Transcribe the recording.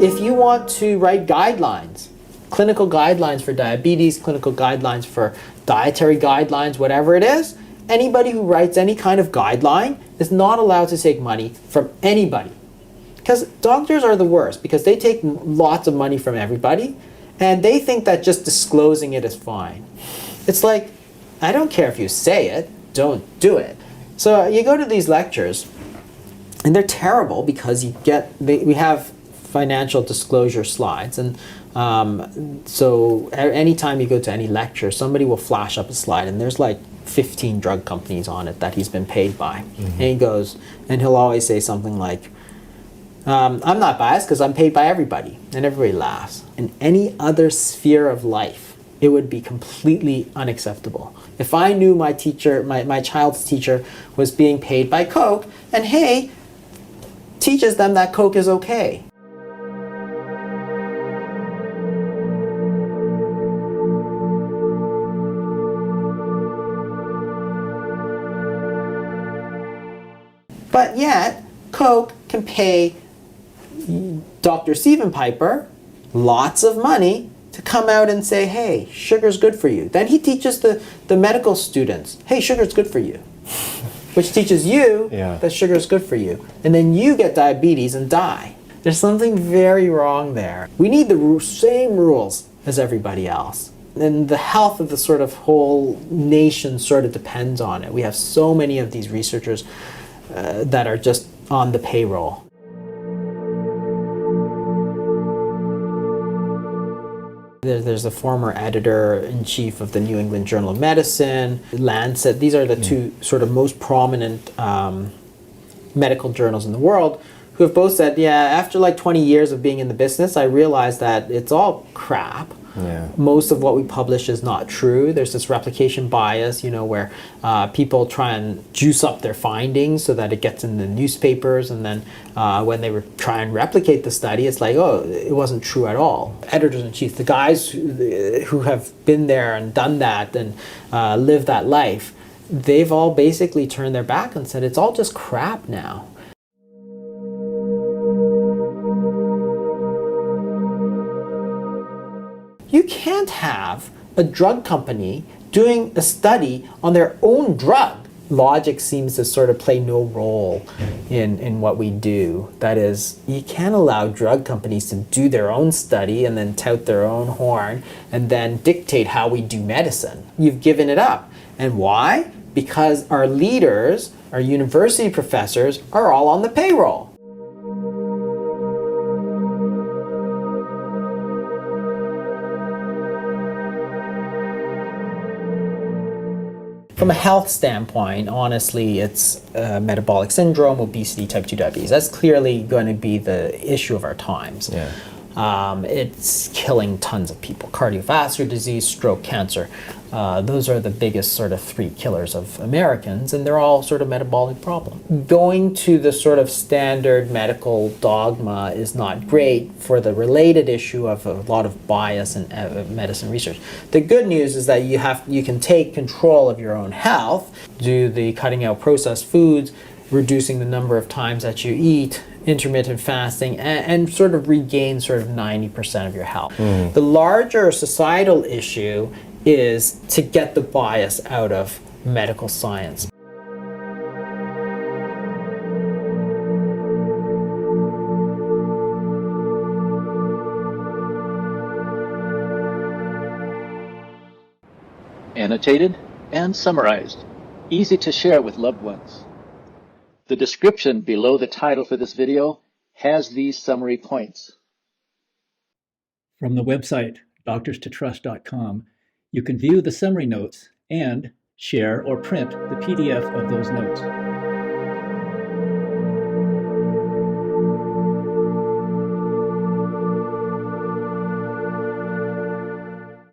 If you want to write guidelines, clinical guidelines for diabetes, clinical guidelines for dietary guidelines, whatever it is, anybody who writes any kind of guideline is not allowed to take money from anybody. Because doctors are the worst, because they take lots of money from everybody, and they think that just disclosing it is fine. It's like, I don't care if you say it, don't do it. So you go to these lectures, and they're terrible because we have financial disclosure slides, and so anytime you go to any lecture, somebody will flash up a slide, and there's like 15 drug companies on it that he's been paid by. And he goes, and he'll always say something like, I'm not biased because I'm paid by everybody, and everybody laughs. In any other sphere of life, it would be completely unacceptable. If I knew my teacher, my child's teacher was being paid by Coke, and hey, teaches them that Coke is okay. But yet, Coke can pay Dr. Sievenpiper lots of money to come out and say, hey, sugar's good for you. Then he teaches the medical students, hey, sugar's good for you. Which teaches you that sugar is good for you. And then you get diabetes and die. There's something very wrong there. We need the same rules as everybody else. And the health of the sort of whole nation sort of depends on it. We have so many of these researchers that are just on the payroll. There's a former editor-in-chief of the New England Journal of Medicine, Lancet. These are the two sort of most prominent medical journals in the world who have both said, yeah, after like 20 years of being in the business, I realized that it's all crap. Yeah. Most of what we publish is not true. There's this replication bias, where people try and juice up their findings so that it gets in the newspapers, and then when they try and replicate the study, it's like, oh, it wasn't true at all. Editors-in-chief, the guys who have been there and done that and lived that life, they've all basically turned their back and said, it's all just crap now. You can't have a drug company doing a study on their own drug. Logic seems to sort of play no role in what we do. That is, you can't allow drug companies to do their own study and then tout their own horn and then dictate how we do medicine. You've given it up. And why? Because our leaders, our university professors, are all on the payroll. From a health standpoint, honestly, it's metabolic syndrome, obesity, type 2 diabetes. That's clearly going to be the issue of our times. Yeah. It's killing tons of people. Cardiovascular disease, stroke, cancer. Those are the biggest sort of 3 killers of Americans, and they're all sort of metabolic problems. Going to the sort of standard medical dogma is not great for the related issue of a lot of bias in medicine research. The good news is that you can take control of your own health, do the cutting out processed foods, reducing the number of times that you eat, intermittent fasting, and sort of regain sort of 90% of your health. The larger societal issue is to get the bias out of medical science. Annotated and summarized, easy to share with loved ones. The description below the title for this video has these summary points. From the website doctorstotrust.com, you can view the summary notes and share or print the PDF of those notes.